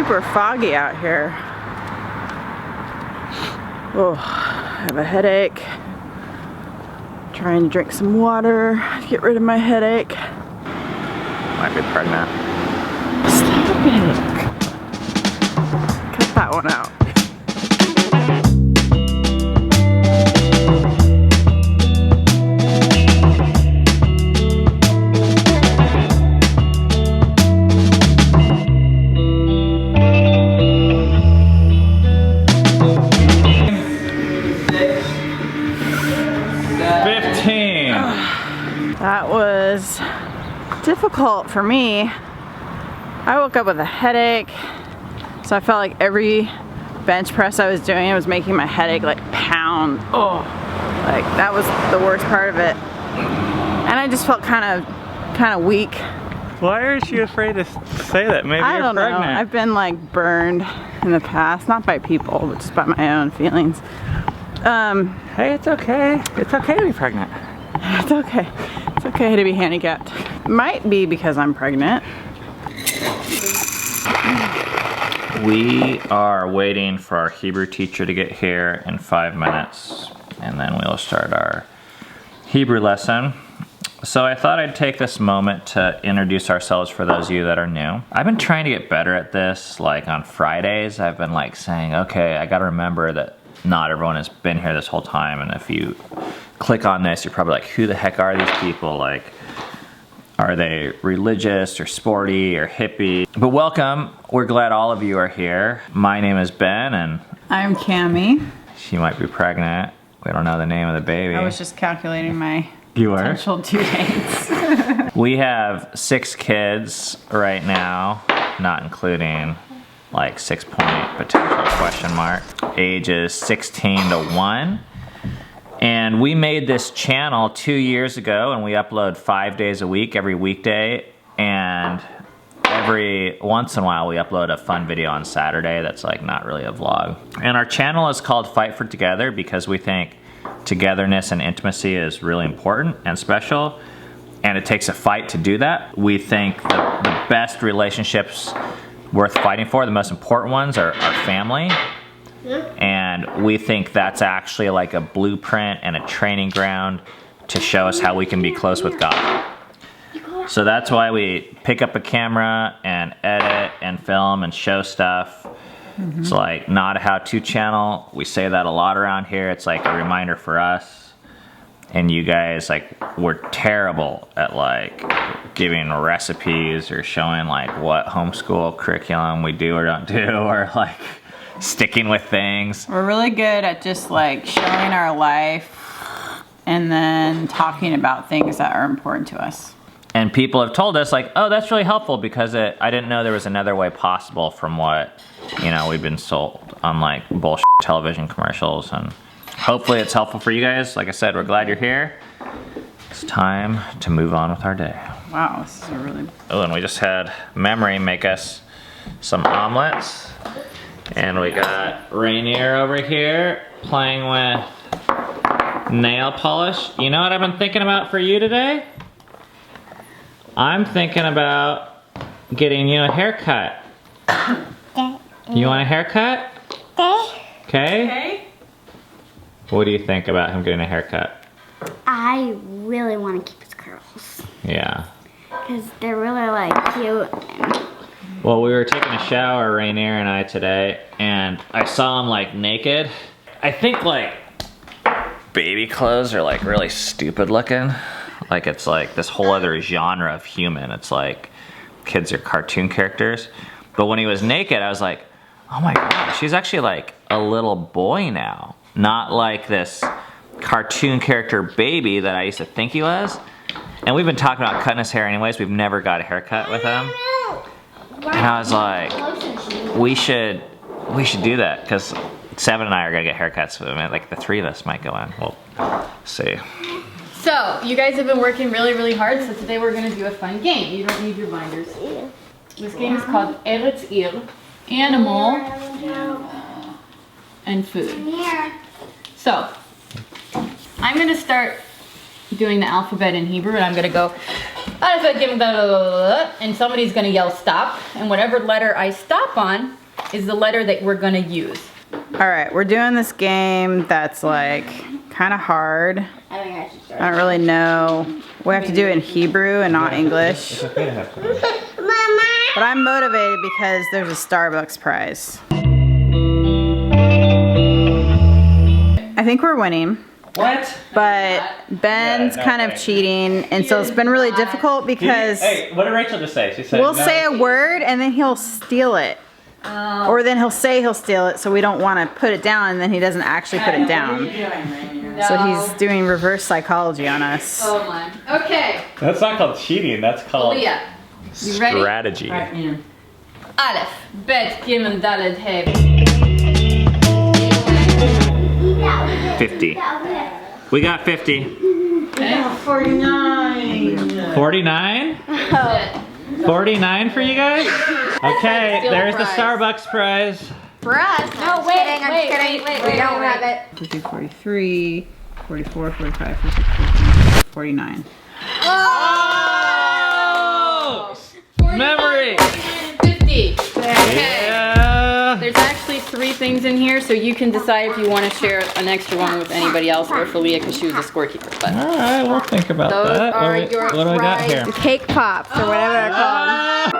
super foggy out here. Oh, I have a headache. Trying to drink some water to get rid of my headache. Might be pregnant. Stop it. Cut that one out. That was difficult for me. I woke up with a headache, so I felt like every bench press I was doing, it was making my headache like pound. Oh, like that was the worst part of it. And I just felt kind of weak. Why aren't you afraid to say that? Maybe I you're don't pregnant. know. I've been like burned in the past, not by people, but just by my own feelings. Hey, it's okay. It's okay to be pregnant. It's okay. It's okay to be handicapped. Might be because I'm pregnant. We are waiting for our Hebrew teacher to get here in 5 minutes, and then we'll start our Hebrew lesson. So I thought I'd take this moment to introduce ourselves for those of you that are new. I've been trying to get better at this. Like on Fridays, I've been like saying, okay, I gotta remember that not everyone has been here this whole time, and if you click on this, you're probably like, who the heck are these people? Like, are they religious or sporty or hippie? But welcome, we're glad all of you are here. My name is Ben, and I'm Cammie. she might be pregnant. We don't know the name of the baby. I was just calculating my You are? potential due dates. We have 6 kids right now, not including like 6-point potential question mark. Ages 16 to 1. And we made this channel 2 years ago, and we upload 5 days a week, every weekday. And every once in a while we upload a fun video on Saturday that's like not really a vlog. And our channel is called Fight for Together because we think togetherness and intimacy is really important and special. And it takes a fight to do that. We think the best relationships worth fighting for, the most important ones, are family. And we think that's actually like a blueprint and a training ground to show us how we can be close with God. So that's why we pick up a camera and edit and film and show stuff. It's like not a how-to channel. We say that a lot around here. It's like a reminder for us. And you guys, like, we're terrible at like giving recipes or showing like what homeschool curriculum we do or don't do, or like sticking with things. We're really good at just like showing our life and then talking about things that are important to us. And people have told us like, oh, that's really helpful because I didn't know there was another way possible from what, you know, we've been sold on like bullshit television commercials. And hopefully it's helpful for you guys. Like I said, we're glad you're here. It's time to move on with our day. Wow, this is a really... Oh, and we just had Memory make us some omelets. And we got Rainier over here playing with nail polish. You know what I've been thinking about for you today? I'm thinking about getting you a haircut. You want a haircut? Okay. What do you think about him getting a haircut? I really want to keep his curls. Yeah. Because they're really like cute. Well, we were taking a shower, Rainier and I, today, and I saw him like naked. I think like baby clothes are like really stupid looking. Like it's like this whole other genre of human. It's like kids are cartoon characters. But when he was naked, I was like, oh my gosh, he's actually like a little boy now. Not like this cartoon character baby that I used to think he was. And we've been talking about cutting his hair anyways. We've never got a haircut with him. And I was like, we should do that because Seven and I are gonna get haircuts with him. Like the 3 of us might go in. We'll see. So, you guys have been working really, really hard, so today we're going to do a fun game. You don't need your binders. This game is called Eretz Ir, Animal and Food. So, I'm going to start doing the alphabet in Hebrew, and I'm going to go And somebody's gonna yell stop, and whatever letter I stop on is the letter that we're gonna use. All right, we're doing this game that's like kind of hard. I think I should start. I don't really know. We have to do it in Hebrew and not English. It's okay to have fun. Mama! But I'm motivated because there's a Starbucks prize. I think we're winning. What? But Ben's Yeah, no kind of way. cheating, and so it's been really difficult because Hey, what did Rachel just say? She said we'll no. say a word and then he'll steal it. Or then he'll say he'll steal it, so we don't want to put it down, and then he doesn't actually put it down. So he's doing reverse psychology on us. Oh my. Okay. That's not called cheating. That's called Filia. You ready? strategy. Aleph, Bet, Gimel, Dalet, Hey. 50. We got 50. Okay. 49. 49? 49 for you guys? Okay, Steal a there's the prize. Starbucks prize. For us. No, wait, wait. We don't have it. 50, 43, 44, 45, 46, 49. Oh! Memory! 50. Okay. Yeah. There's actually 3 things in here, so you can decide if you want to share an extra one with anybody else or Filia because she was the scorekeeper. But All right, we'll think about Those that. are What your do I got here? Cake pops or whatever they're called.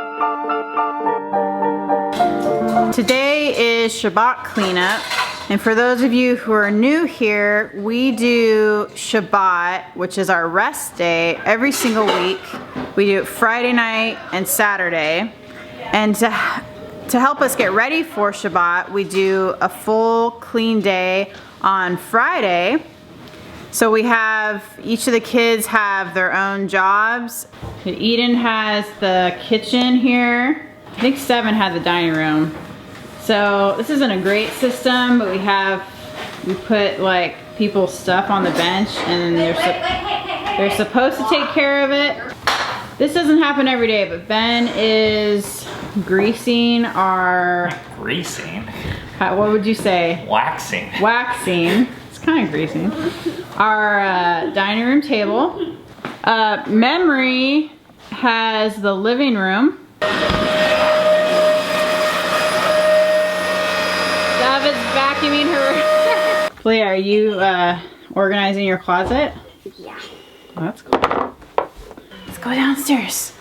Today is Shabbat cleanup. And for those of you who are new here, we do Shabbat, which is our rest day, every single week. We do it Friday night and Saturday. And to help us get ready for Shabbat, we do a full clean day on Friday. So we have, each of the kids have their own jobs. Eden has the kitchen here. I think Seven had the dining room. So this isn't a great system, but we put like people's stuff on the bench and they're supposed to take care of it. This doesn't happen every day, but Ben is greasing our, Greasing. what would you say? Waxing. Waxing. It's kind of greasing. Our dining room table. Memory has the living room. David's vacuuming her. Flea, are you organizing your closet? Yeah. Oh, that's cool. Let's go downstairs.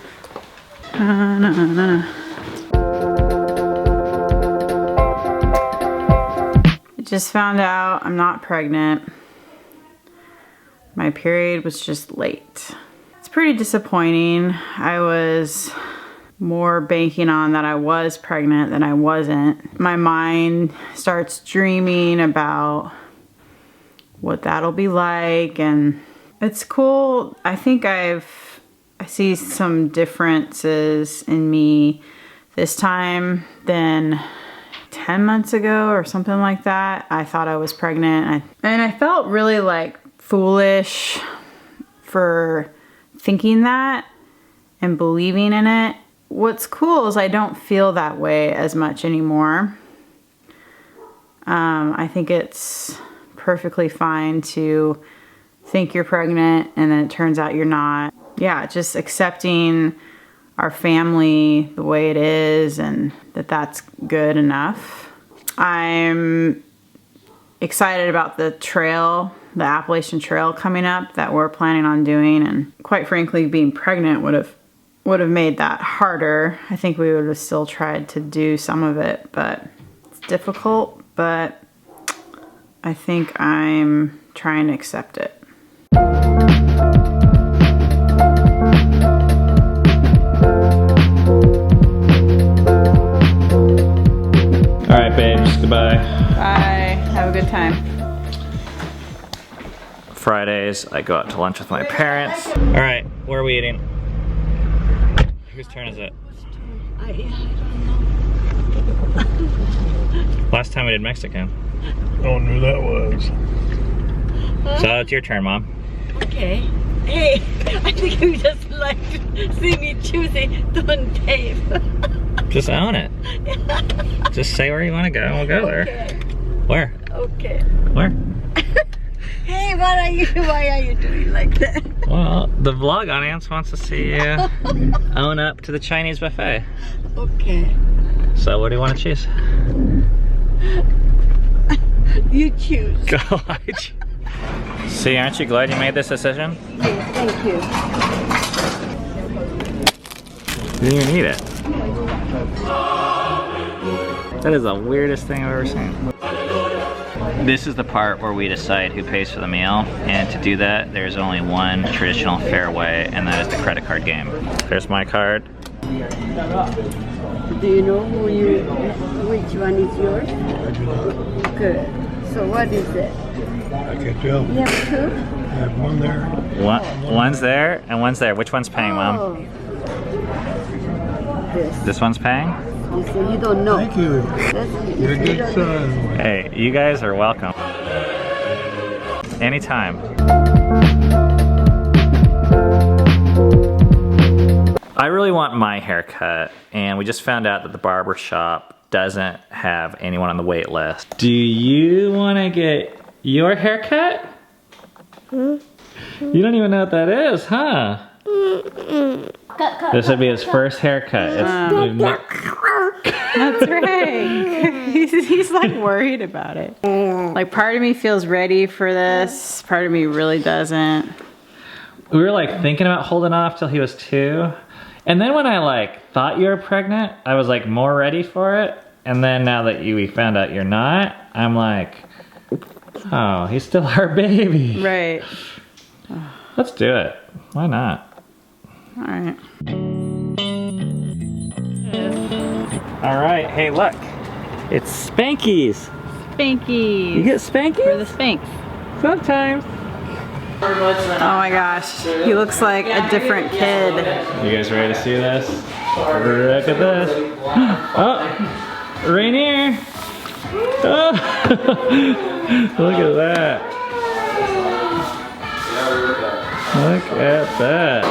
I just found out I'm not pregnant. My period was just late. It's pretty disappointing. I was more banking on that I was pregnant than I wasn't. My mind starts dreaming about what that'll be like, and it's cool. I think I see some differences in me this time than 10 months ago or something like that. I thought I was pregnant and I felt really like foolish for thinking that and believing in it. What's cool is I don't feel that way as much anymore. I think it's perfectly fine to think you're pregnant and then it turns out you're not. Yeah, just accepting our family the way it is and that's good enough. I'm excited about the trail, the Appalachian Trail coming up that we're planning on doing, and quite frankly, being pregnant would have made that harder. I think we would have still tried to do some of it, but it's difficult, but I think I'm trying to accept it. All right, babes, goodbye. Bye, have a good time. Fridays, I go out to lunch with my parents. All right, where are we eating? Whose turn is it? I don't know. Last time we did Mexican. I don't know who that was. So it's your turn, Mom. Okay. Hey, I think you just like to see me choosing Don Dave. Just own it. Just say where you want to go and we'll go there. Okay. Where? Okay. Where? Hey, Why are you doing like that? Well, the vlog audience wants to see you own up to the Chinese buffet. Okay. So what do you want to choose? You choose. Go, See, aren't you glad you made this decision? Yes, thank you. You didn't even eat it. That is the weirdest thing I've ever seen. This is the part where we decide who pays for the meal, and to do that, there's only one traditional fair way, and that is the credit card game. There's my card. Do you know which one is yours? Good. So what is it? I can't tell. You have two? I have one there. One's there, and one's there. Which one's paying, Mom? Oh. This. This one's paying? You say you don't know. Thank you. That's, You're a you good don't know. son. Hey, you guys are welcome. Anytime. I really want my haircut, and we just found out that the barber shop doesn't have anyone on the wait list. Do you want to get your haircut? You don't even know what that is, huh? This would be his first haircut. That's right. He's like worried about it. Like part of me feels ready for this, part of me really doesn't. We were like thinking about holding off till he was 2. And then when I like thought you were pregnant, I was like more ready for it. And then now that we found out you're not, I'm like, oh, he's still our baby. Right. Let's do it. Why not? All right. All right. Hey, look. It's Spankies. Spanky. You get Spankies? For the Spanx. Sometimes. Oh my gosh. He looks like a different kid. You guys ready to see this? Look at this. Oh, Rainier. Oh. Look at that. Look at that.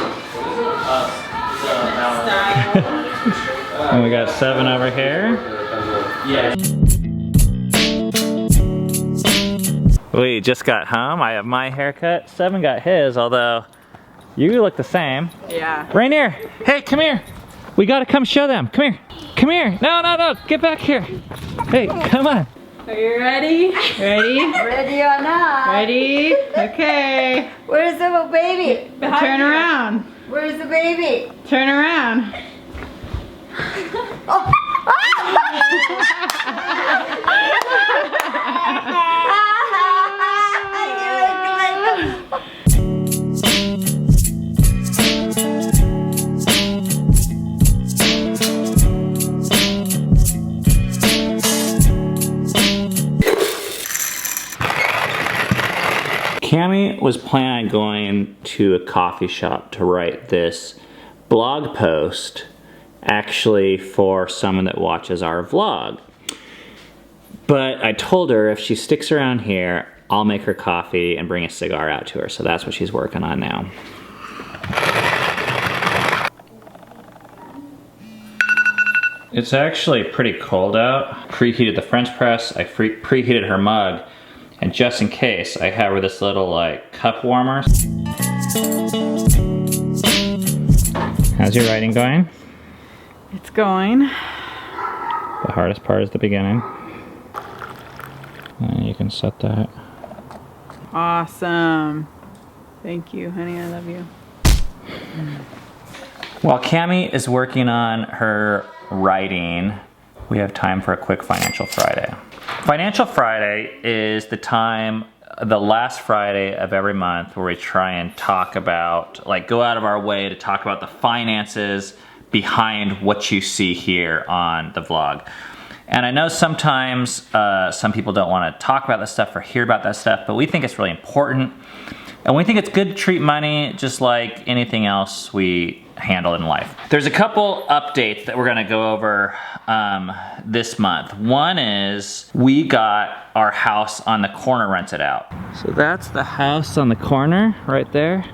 And we got 7 over here. We just got home. I have my haircut. 7 got his, although you look the same. Yeah. Rainier, hey, come here. We gotta come show them. Come here. Come here. No, no, no. Get back here. Hey, come on. Are you ready? Ready? Ready or not? Ready? Okay. Where's the baby? Turn around. Where's the baby? Turn around. Oh. Cammie was planning on going to a coffee shop to write this blog post, actually for someone that watches our vlog. But I told her if she sticks around here, I'll make her coffee and bring a cigar out to her. So that's what she's working on now. It's actually pretty cold out. Preheated the French press, I preheated her mug, and just in case, I have her this little like cup warmer. How's your writing going? It's going. The hardest part is the beginning. And you can set that. Awesome. Thank you, honey. I love you. While Cammie is working on her writing, we have time for a quick Financial Friday. Financial Friday is the time, the last Friday of every month, where we try and talk about, like, go out of our way to talk about the finances behind what you see here on the vlog. And I know sometimes some people don't want to talk about this stuff or hear about that stuff, but we think it's really important. And we think it's good to treat money just like anything else we handle in life. There's a couple updates that we're gonna go over this month. One is we got our house on the corner rented out. So that's the house on the corner right there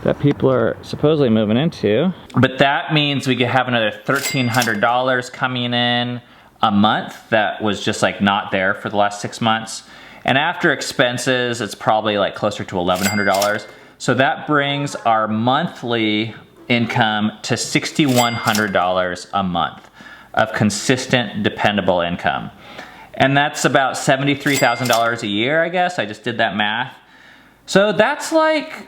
that people are supposedly moving into. But that means we could have another $1,300 coming in a month that was just like not there for the last 6 months. And after expenses, it's probably like closer to $1,100. So that brings our monthly income to $6,100 a month of consistent, dependable income. And that's about $73,000 a year, I guess. I just did that math. So that's like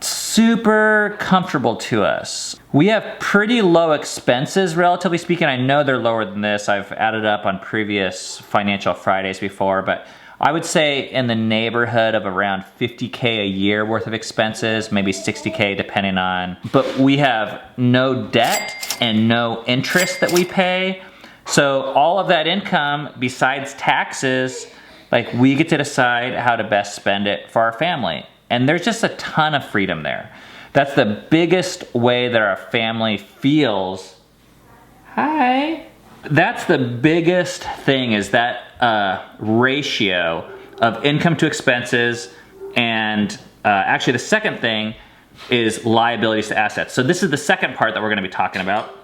super comfortable to us. We have pretty low expenses, relatively speaking. I know they're lower than this. I've added up on previous Financial Fridays before, but I would say in the neighborhood of around $50K a year worth of expenses, maybe $60K depending on, but we have no debt and no interest that we pay. So all of that income, besides taxes, like we get to decide how to best spend it for our family. And there's just a ton of freedom there. That's the biggest way that our family feels. Hi. That's the biggest thing, is that ratio of income to expenses. And actually the second thing is liabilities to assets. So this is the second part that we're gonna be talking about.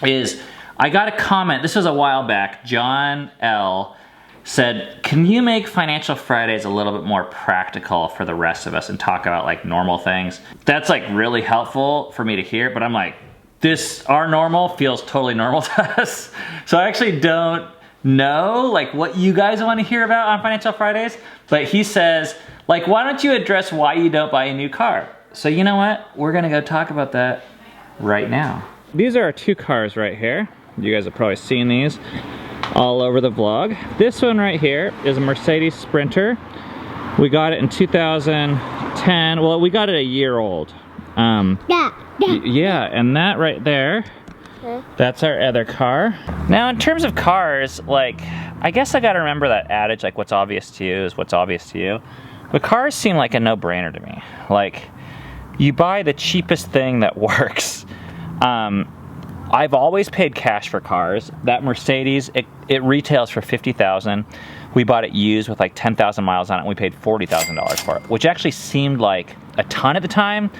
Is I got a comment, this was a while back, John L. said, can you make Financial Fridays a little bit more practical for the rest of us and talk about like normal things? That's like really helpful for me to hear, but I'm like, our normal feels totally normal to us. So I actually don't know like what you guys want to hear about on Financial Fridays, but he says, like, why don't you address why you don't buy a new car? So you know what? We're gonna go talk about that right now. These are our two cars right here. You guys have probably seen these all over the vlog. This one right here is a Mercedes Sprinter. We got it in 2010. Well, we got it a year old. Yeah, and that right there, that's our other car. Now, in terms of cars, like, I guess I gotta remember that adage, like, what's obvious to you is what's obvious to you. But cars seem like a no-brainer to me. Like, you buy the cheapest thing that works. I've always paid cash for cars. That Mercedes, it retails for $50,000. We bought it used with like 10,000 miles on it, and we paid $40,000 for it, which actually seemed like a ton at the time,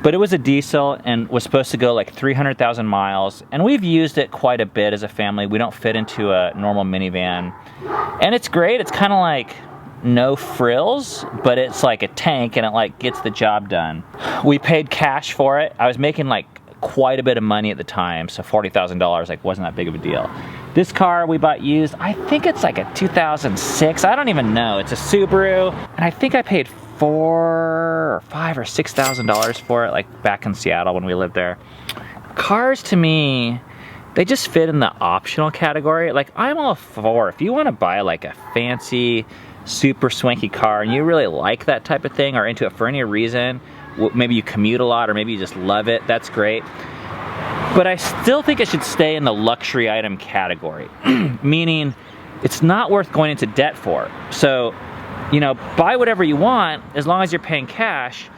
but it was a diesel and was supposed to go like 300,000 miles, and we've used it quite a bit as a family. We don't fit into a normal minivan, and it's great. It's kind of like no frills, but it's like a tank, and it like gets the job done. We paid cash for it. I was making like quite a bit of money at the time, so $40,000 like wasn't that big of a deal. This car we bought used, I think it's like a 2006, I don't even know. It's a Subaru, and I think I paid $4,000 or $5,000 or $6,000 for it, like back in Seattle when we lived there. Cars to me, they just fit in the optional category. Like, I'm all for, if you want to buy like a fancy, super swanky car and you really like that type of thing or into it for any reason, maybe you commute a lot or maybe you just love it, that's great. But I still think it should stay in the luxury item category, meaning it's not worth going into debt for. So, you know, buy whatever you want as long as you're paying cash,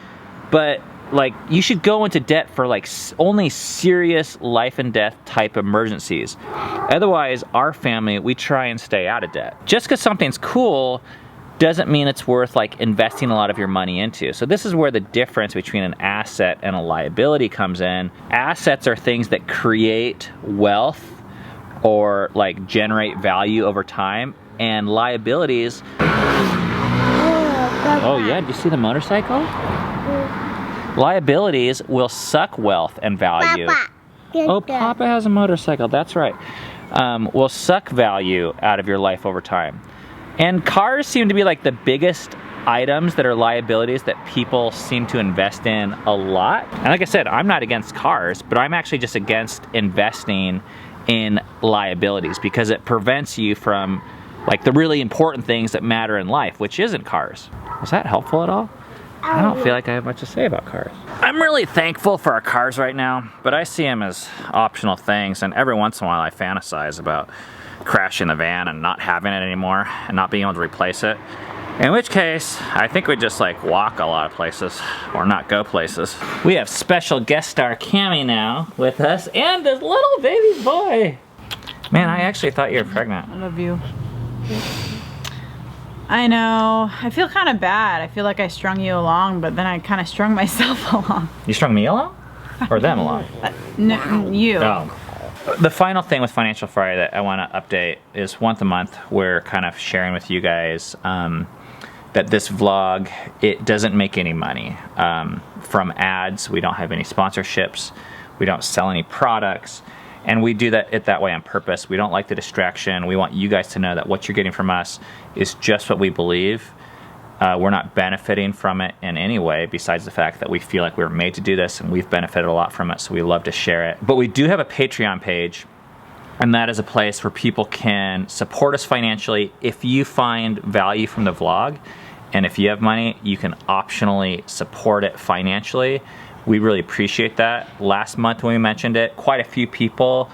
but like you should go into debt for like only serious life and death type emergencies. Otherwise, our family, we try and stay out of debt. Just because something's cool doesn't mean it's worth like investing a lot of your money into. So this is where the difference between an asset and a liability comes in. Assets are things that create wealth or like generate value over time, and liabilities, oh yeah, did you see the motorcycle? Liabilities will suck wealth and value. Oh, Papa has a motorcycle, that's right. Will suck value out of your life over time. And cars seem to be like the biggest items that are liabilities that people seem to invest in a lot. And like I said, I'm not against cars, but I'm actually just against investing in liabilities because it prevents you from like the really important things that matter in life, which isn't cars. Was that helpful at all? I don't feel like I have much to say about cars. I'm really thankful for our cars right now, but I see them as optional things, and every once in a while I fantasize about crashing the van and not having it anymore and not being able to replace it. In which case, I think we just like walk a lot of places or not go places. We have special guest star Cammie now with us and this little baby boy. Man, I actually thought you were pregnant. I love you. I know. I feel kind of bad. I feel like I strung you along, but then I kind of strung myself along. You strung me along? Or them along? No, you. Oh. The final thing with Financial Friday that I want to update is once a month we're kind of sharing with you guys that this vlog, it doesn't make any money from ads. We don't have any sponsorships. We don't sell any products. And we do that way on purpose. We don't like the distraction. We want you guys to know that what you're getting from us is just what we believe. We're not benefiting from it in any way besides the fact that we feel like we were made to do this and we've benefited a lot from it, so we love to share it. But we do have a Patreon page, and that is a place where people can support us financially. If you find value from the vlog, and if you have money, you can optionally support it financially. We really appreciate that. Last month when we mentioned it, quite a few people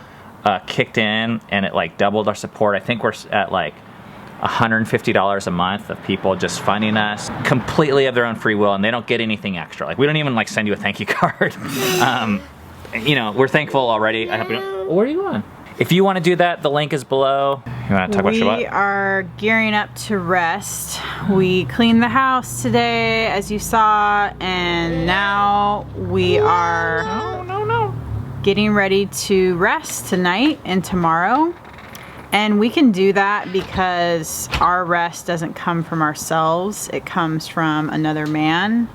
kicked in, and it like doubled our support. I think we're at like $150 a month of people just funding us completely of their own free will, and they don't get anything extra. Like, we don't even like send you a thank you card. You know, we're thankful already. I hope you don't. Where are you going? If you want to do that, the link is below. You want to talk about Shabbat? We are gearing up to rest. We cleaned the house today, as you saw, and now we are getting ready to rest tonight and tomorrow. And we can do that because our rest doesn't come from ourselves. It comes from another man,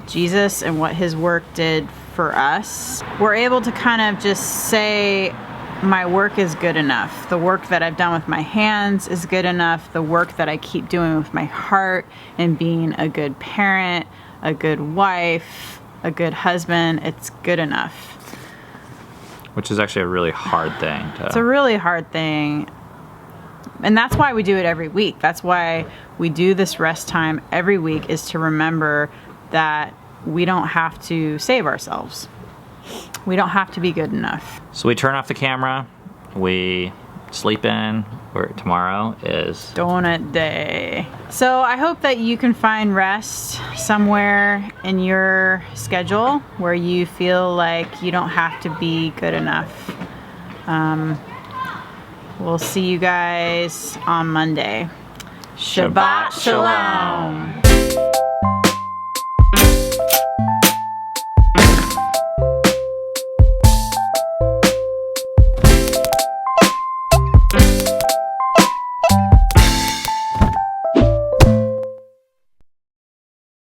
Jesus, and what his work did for us. We're able to kind of just say, my work is good enough. The work that I've done with my hands is good enough. The work that I keep doing with my heart and being a good parent, a good wife, a good husband, it's good enough. Which is actually a really hard thing. It's a really hard thing. And that's why we do it every week. That's why we do this rest time every week, is to remember that we don't have to save ourselves. We don't have to be good enough. So we turn off the camera, we sleep in, where tomorrow is donut day. So I hope that you can find rest somewhere in your schedule where you feel like you don't have to be good enough. We'll see you guys on Monday. Shabbat Shalom.